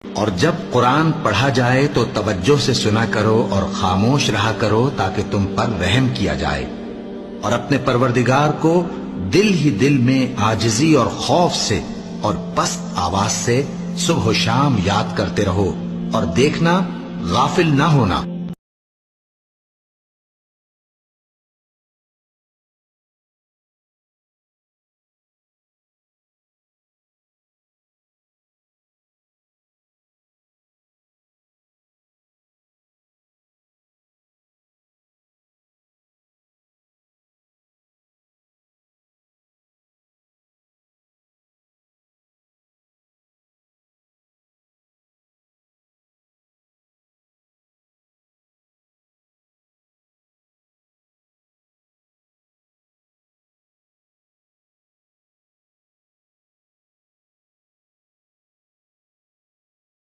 और जब कुरान पढ़ा जाए तो तवज्जो से सुना करो और खामोश रहा करो ताकि तुम पर रहम किया जाए। और अपने परवरदिगार को दिल ही दिल में आजिजी और खौफ से और पस्त आवाज से सुबह शाम याद करते रहो और देखना गाफिल ना होना।